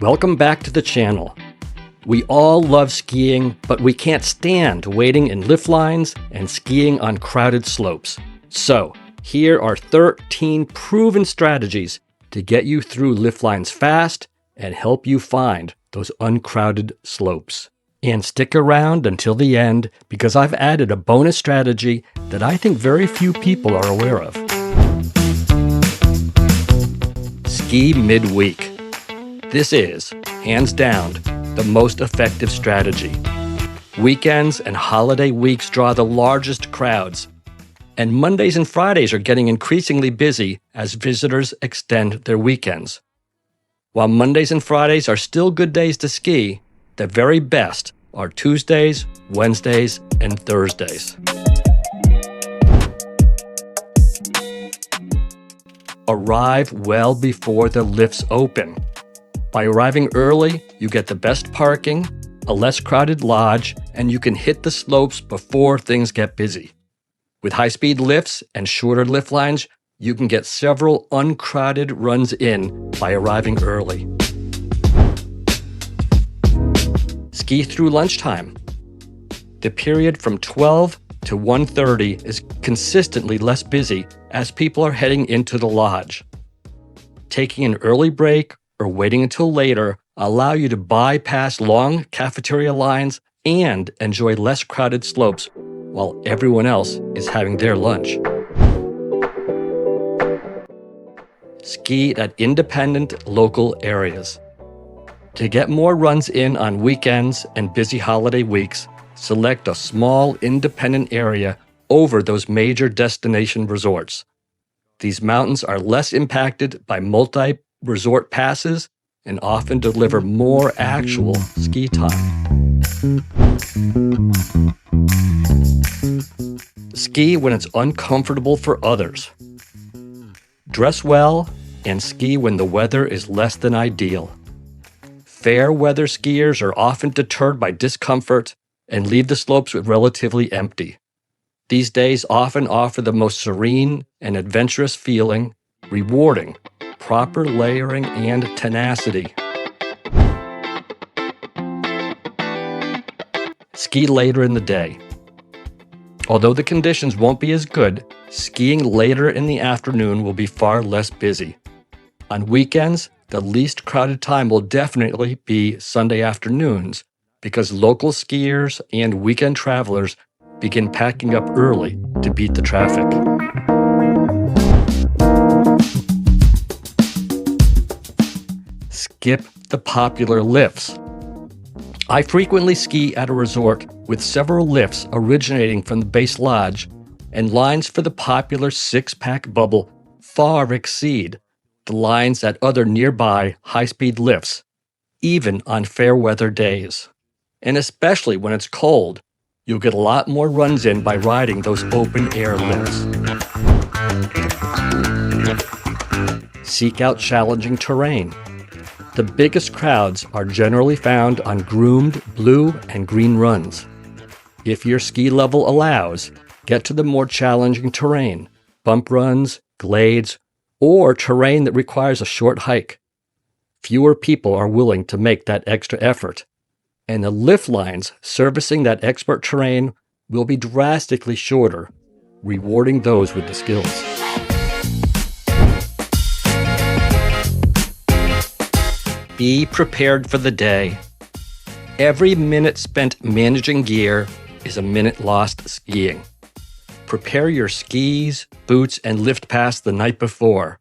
Welcome back to the channel. We all love skiing, but we can't stand waiting in lift lines and skiing on crowded slopes. So, here are 13 proven strategies to get you through lift lines fast and help you find those uncrowded slopes. And stick around until the end because I've added a bonus strategy that I think very few people are aware of. Ski midweek. This is, hands down, the most effective strategy. Weekends and holiday weeks draw the largest crowds, and Mondays and Fridays are getting increasingly busy as visitors extend their weekends. While Mondays and Fridays are still good days to ski, the very best are Tuesdays, Wednesdays, and Thursdays. Arrive well before the lifts open. By arriving early, you get the best parking, a less crowded lodge, and you can hit the slopes before things get busy. With high-speed lifts and shorter lift lines, you can get several uncrowded runs in by arriving early. Ski through lunchtime. The period from 12 to 1:30 is consistently less busy as people are heading into the lodge. Taking an early break or waiting until later allow you to bypass long cafeteria lines and enjoy less crowded slopes while everyone else is having their lunch. Ski at independent local areas. To get more runs in on weekends and busy holiday weeks, select a small independent area over those major destination resorts. These mountains are less impacted by multi-resort passes and often deliver more actual ski time. Ski when it's uncomfortable for others. Dress well and ski when the weather is less than ideal. Fair weather skiers are often deterred by discomfort and leave the slopes relatively empty. These days often offer the most serene and adventurous feeling, rewarding proper layering and tenacity. Ski later in the day. Although the conditions won't be as good, skiing later in the afternoon will be far less busy. On weekends, the least crowded time will definitely be Sunday afternoons because local skiers and weekend travelers begin packing up early to beat the traffic. Skip the popular lifts. I frequently ski at a resort with several lifts originating from the base lodge, and lines for the popular six-pack bubble far exceed the lines at other nearby high-speed lifts, even on fair weather days. And especially when it's cold, you'll get a lot more runs in by riding those open-air lifts. Seek out challenging terrain. The biggest crowds are generally found on groomed blue and green runs. If your ski level allows, get to the more challenging terrain, bump runs, glades, or terrain that requires a short hike. Fewer people are willing to make that extra effort, and the lift lines servicing that expert terrain will be drastically shorter, rewarding those with the skills. Be prepared for the day. Every minute spent managing gear is a minute lost skiing. Prepare your skis, boots, and lift pass the night before.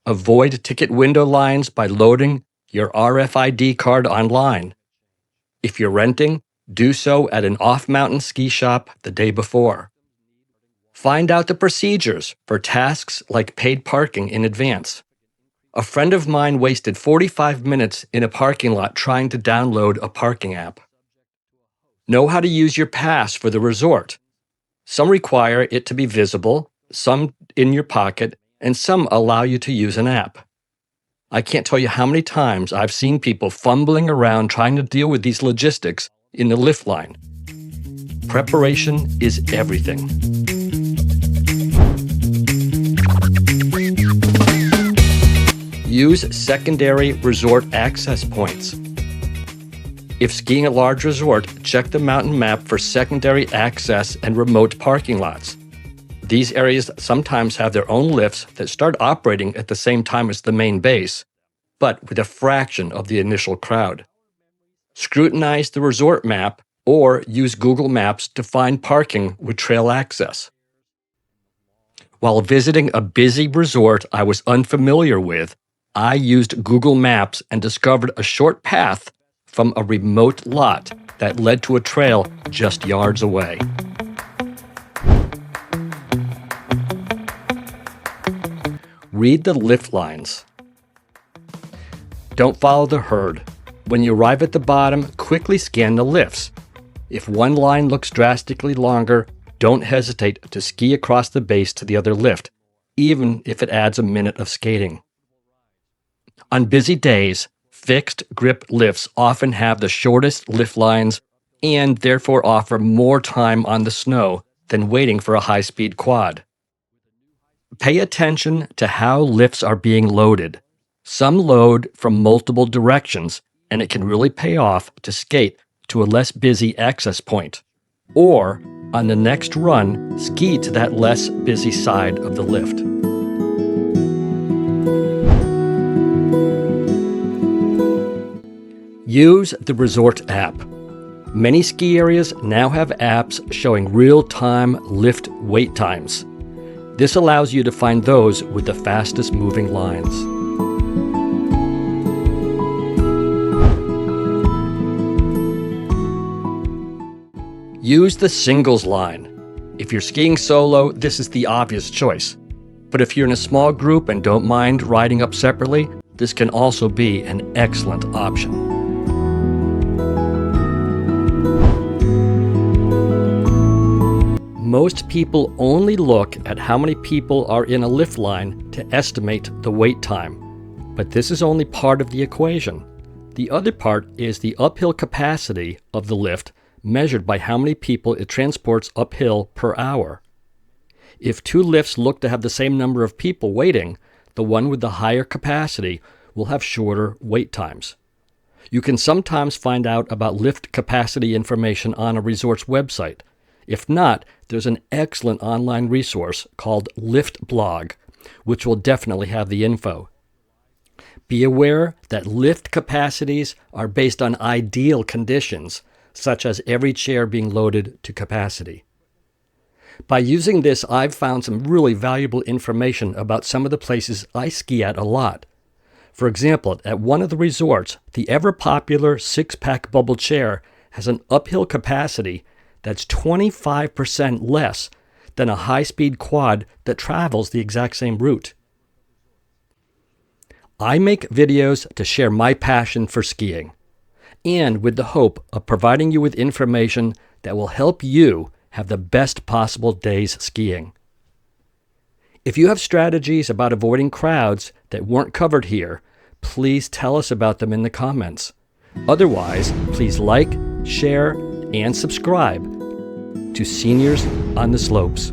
Avoid ticket window lines by loading your RFID card online. If you're renting, do so at an off-mountain ski shop the day before. Find out the procedures for tasks like paid parking in advance. A friend of mine wasted 45 minutes in a parking lot trying to download a parking app. Know how to use your pass for the resort. Some require it to be visible, some in your pocket, and some allow you to use an app. I can't tell you how many times I've seen people fumbling around trying to deal with these logistics in the lift line. Preparation is everything. Use secondary resort access points. If skiing a large resort, check the mountain map for secondary access and remote parking lots. These areas sometimes have their own lifts that start operating at the same time as the main base, but with a fraction of the initial crowd. Scrutinize the resort map or use Google Maps to find parking with trail access. While visiting a busy resort I was unfamiliar with, I used Google Maps and discovered a short path from a remote lot that led to a trail just yards away. Read the lift lines. Don't follow the herd. When you arrive at the bottom, quickly scan the lifts. If one line looks drastically longer, don't hesitate to ski across the base to the other lift, even if it adds a minute of skating. On busy days, fixed grip lifts often have the shortest lift lines and therefore offer more time on the snow than waiting for a high-speed quad. Pay attention to how lifts are being loaded. Some load from multiple directions, and it can really pay off to skate to a less busy access point. Or, on the next run, ski to that less busy side of the lift. Use the resort app. Many ski areas now have apps showing real-time lift wait times. This allows you to find those with the fastest moving lines. Use the singles line. If you're skiing solo, this is the obvious choice. But if you're in a small group and don't mind riding up separately, this can also be an excellent option. Most people only look at how many people are in a lift line to estimate the wait time. But this is only part of the equation. The other part is the uphill capacity of the lift measured by how many people it transports uphill per hour. If two lifts look to have the same number of people waiting, the one with the higher capacity will have shorter wait times. You can sometimes find out about lift capacity information on a resort's website. If not, there's an excellent online resource called Lift Blog, which will definitely have the info. Be aware that lift capacities are based on ideal conditions, such as every chair being loaded to capacity. By using this, I've found some really valuable information about some of the places I ski at a lot. For example, at one of the resorts, the ever-popular six-pack bubble chair has an uphill capacity that's 25% less than a high-speed quad that travels the exact same route. I make videos to share my passion for skiing, and with the hope of providing you with information that will help you have the best possible days skiing. If you have strategies about avoiding crowds that weren't covered here, please tell us about them in the comments. Otherwise, please like, share, and subscribe to Seniors on the Slopes.